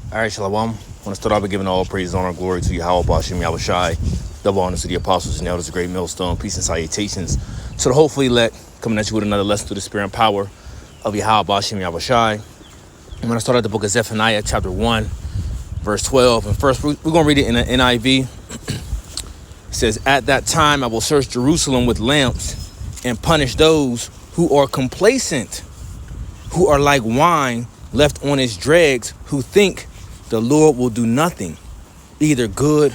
All right, Shalom. I want to start off by giving all praise, honor, and glory to Yahweh, Bashim, Yahweh Shai. Double honors to the apostles and elders, the great millstone. Peace and salutations. So to hopefully coming at you with another lesson through the spirit and power of Yahweh, Bashim, Yahweh Shai. I'm going to start at the book of Zephaniah, chapter 1, verse 12. And first, we're going to read it in the NIV. It says, "At that time I will search Jerusalem with lamps and punish those who are complacent, who are like wine left on its dregs, who think the Lord will do nothing, either good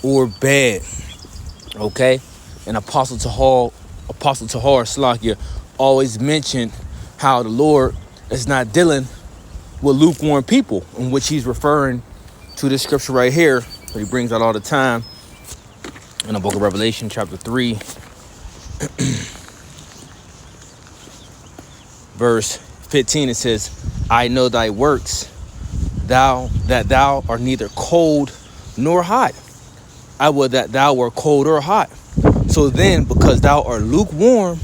or bad." Okay? And Apostle Tahar Slakia always mentioned how the Lord is not dealing with lukewarm people, in which he's referring to this scripture right here that he brings out all the time in the book of Revelation, chapter 3, verse 15. It says, "I know thy works, that thou art neither cold nor hot. I would that thou were cold or hot. So then, because thou art lukewarm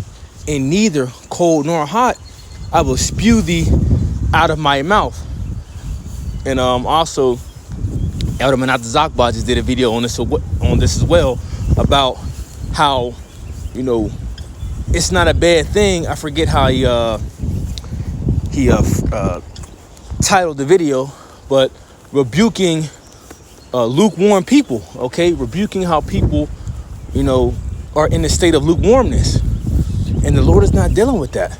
and neither cold nor hot, I will spew thee out of my mouth." And also, Elder Menachem Zakba just did a video on this as well, about how, it's not a bad thing. I forget how he titled the video, but rebuking lukewarm people, okay? Rebuking how people, are in a state of lukewarmness. And the Lord is not dealing with that,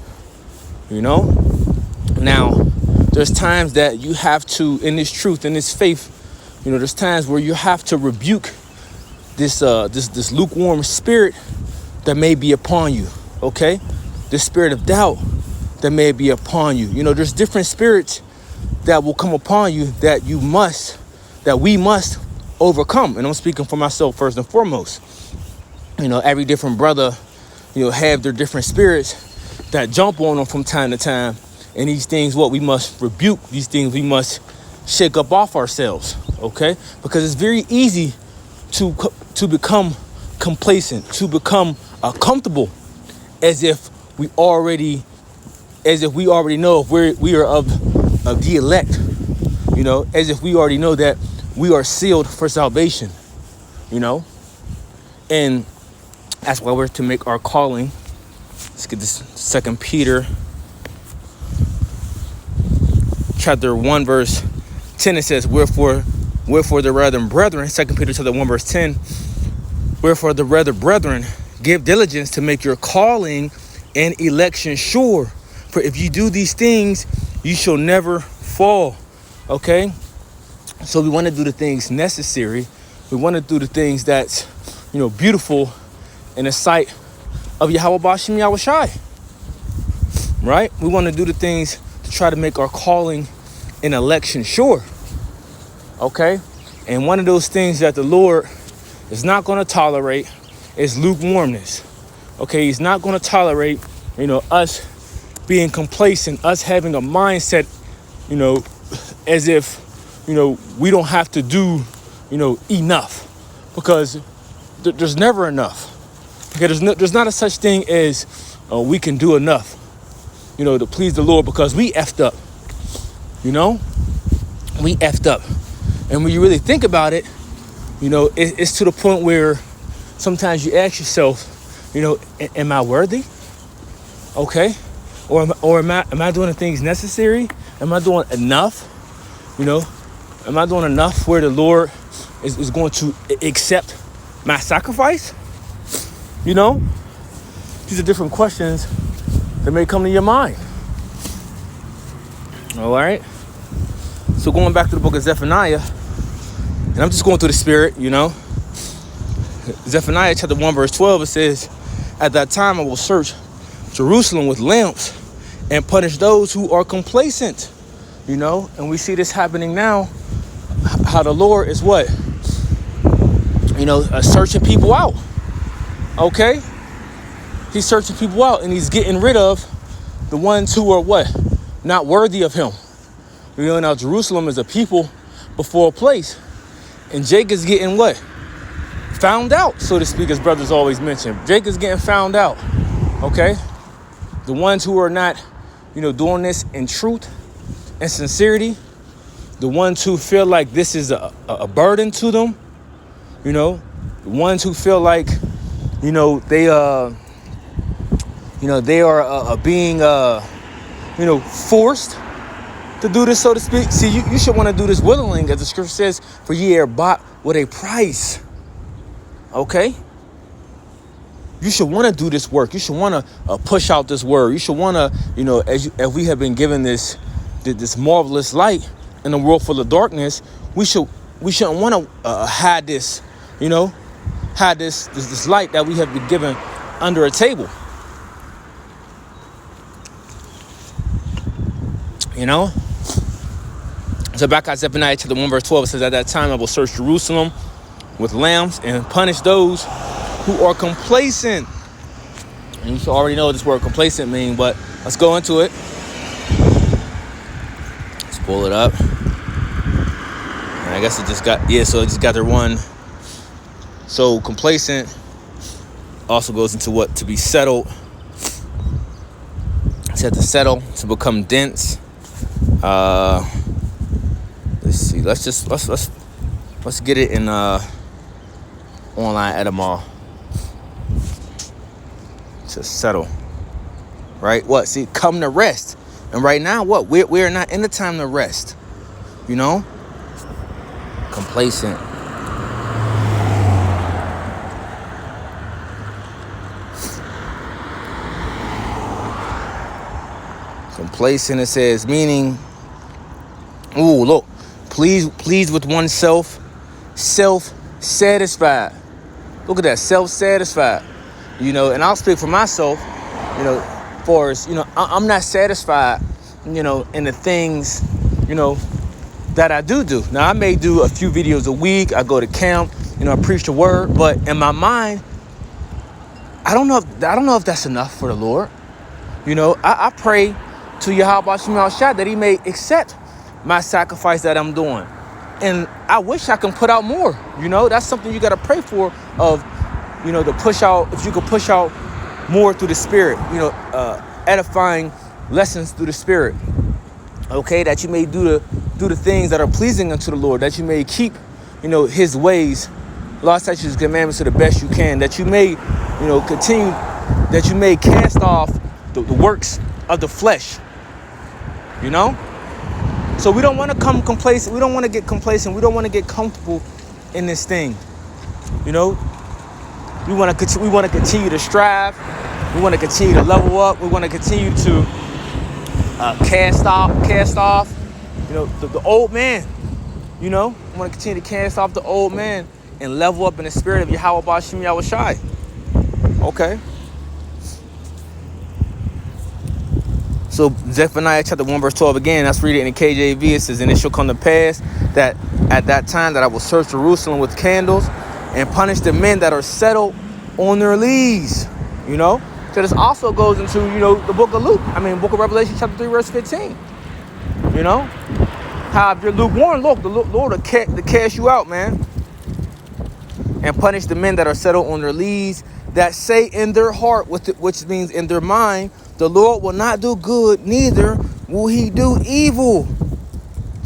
Now, there's times that you have to, in this truth, in this faith, there's times where you have to rebuke this lukewarm spirit that may be upon you, okay? This spirit of doubt that may be upon you. There's different spirits that will come upon you that we must overcome. And I'm speaking for myself first and foremost. Every different brother, have their different spirits that jump on them from time to time. And these things, we must rebuke. These things we must shake up off ourselves, okay? Because it's very easy to become complacent, to become comfortable, as if we already know if we are of the elect, as if we already know that we are sealed for salvation, and that's why we're to make our calling. Let's get this 2 Peter chapter 1 verse 10. It says, wherefore the rather brethren, 2 Peter chapter 1 verse 10, "Wherefore the rather brethren, give diligence to make your calling and election sure. For if you do these things, you shall never fall." Okay? So we want to do the things necessary. We want to do the things that's, beautiful in the sight of Yahweh Bashim Yahweh Shai. Right? We want to do the things to try to make our calling and election sure. Okay? And one of those things that the Lord is not going to tolerate is lukewarmness. Okay? He's not going to tolerate, us being complacent, us having a mindset, as if, we don't have to do, enough, because there's never enough. Okay, there's not a such thing as we can do enough, to please the Lord, because we effed up, we effed up. And when you really think about it, it's to the point where sometimes you ask yourself, am I worthy? Okay. Or am I doing the things necessary? Am I doing enough? Am I doing enough where the Lord is going to accept my sacrifice? These are different questions that may come to your mind. All right. So going back to the book of Zephaniah, and I'm just going through the spirit, Zephaniah chapter 1 verse 12, it says, "At that time I will search Jerusalem with lamps and punish those who are complacent." And we see this happening now, how the Lord is what? Searching people out. Okay? He's searching people out, and he's getting rid of the ones who are what? Not worthy of him. Now Jerusalem is a people before a place. And Jacob's getting what? Found out, so to speak, as brothers always mention. Jacob's getting found out. Okay? The ones who are not, doing this in truth and sincerity, the ones who feel like this is a burden to them, you know, the ones who feel like, you know, they are being, forced to do this, so to speak. See, you should want to do this willingly, as the scripture says, for ye are bought with a price. Okay? You should want to do this work. You should want to push out this word. You should want to, as we have been given this marvelous light in a world full of darkness, we shouldn't want to hide this, hide this light that we have been given under a table. So back at Zephaniah chapter 1 verse 12, it says, at that time I will search Jerusalem with lamps and punish those who are complacent. And you should already know what this word complacent means, but let's go into it. Let's pull it up. And I guess it just got their one. So complacent also goes into what? To be settled. It said to settle, to become dense. Let's see. Let's get it in online etymology. To settle, right? What? See, come to rest. And right now, what? We're not in the time to rest. Complacent. Complacent, it says, meaning, look, pleased with oneself, self-satisfied. Look at that, self-satisfied. And I'll speak for myself, for as, I'm not satisfied, in the things, that I do. Now, I may do a few videos a week. I go to camp, I preach the word, but in my mind, I don't know if that's enough for the Lord. I pray to Yahweh Shemel Shah that he may accept my sacrifice that I'm doing. And I wish I can put out more. That's something you got to pray for, of, to push out, if you could push out more through the Spirit, edifying lessons through the Spirit. Okay, that you may do the things that are pleasing unto the Lord, that you may keep, his ways, law, statutes, his commandments to the best you can, that you may, continue, that you may cast off the works of the flesh. So we don't want to come complacent. We don't want to get complacent. We don't want to get comfortable in this thing. We want to continue to strive. We want to continue to level up. We want to continue to cast off. The old man. We want to continue to cast off the old man and level up in the spirit of Yahweh Ba'ashem Yahushai. Okay. So Zephaniah chapter 1 verse 12 again, let's read it in the KJV. It says, and it shall come to pass that at that time that I will search Jerusalem with candles and punish the men that are settled on their lees. So this also goes into, the book of book of Revelation chapter 3 verse 15. How if you're lukewarm, look, the Lord will cast you out, man. And punish the men that are settled on their lees, that say in their heart, which means in their mind, the Lord will not do good, neither will he do evil.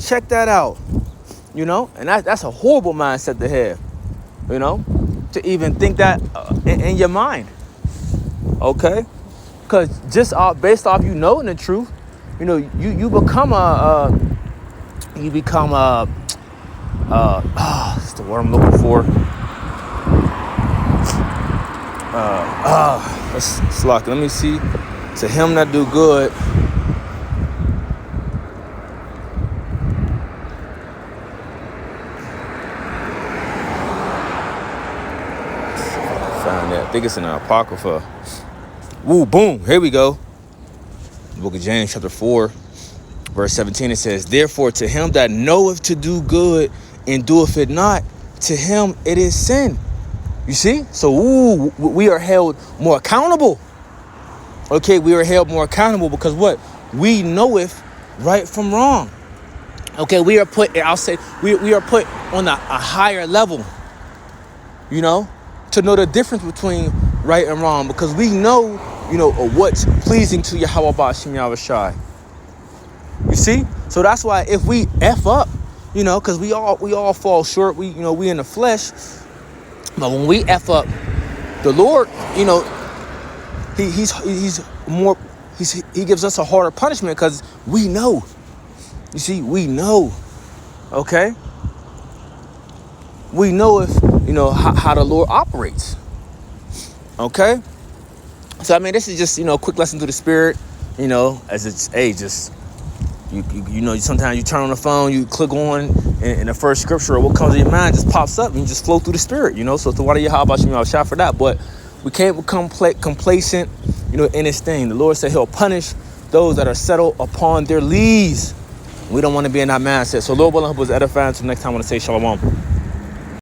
Check that out. And that's a horrible mindset to have, to even think that in your mind. Okay? Because just based off knowing the truth, you become that's the word I'm looking for. Let's lock it. Let me see. To him that do good, find that. I think it's in the Apocrypha. Boom. Here we go. The book of James, chapter 4, verse 17. It says, therefore, to him that knoweth to do good and doeth it not, to him it is sin. You see? So, we are held more accountable. Okay, we are held more accountable because what? We knoweth right from wrong. Okay, we are put, I'll say, we are put on a higher level, to know the difference between right and wrong, because we know, what's pleasing to Yahweh Ba'ashem Yahushai. You see? So that's why if we F up, you know, because we all fall short. We in the flesh. But when we F up, the Lord, you know, he gives us a harder punishment because we know. You see, we know. Okay? We know if, you know, how the Lord operates. Okay? So, I mean, this is just, you know, a quick lesson to the spirit, you know, as it's, hey, just, you know, sometimes you turn on the phone, you click on, and the first scripture or what comes to your mind just pops up and you just flow through the spirit, you know. So, how about you, I'll shout for that. But we can't become complacent, you know, in this thing. The Lord said he'll punish those that are settled upon their lees. We don't want to be in that mindset. So, Lord willing, help us edify. Until next time, I want to say shalom.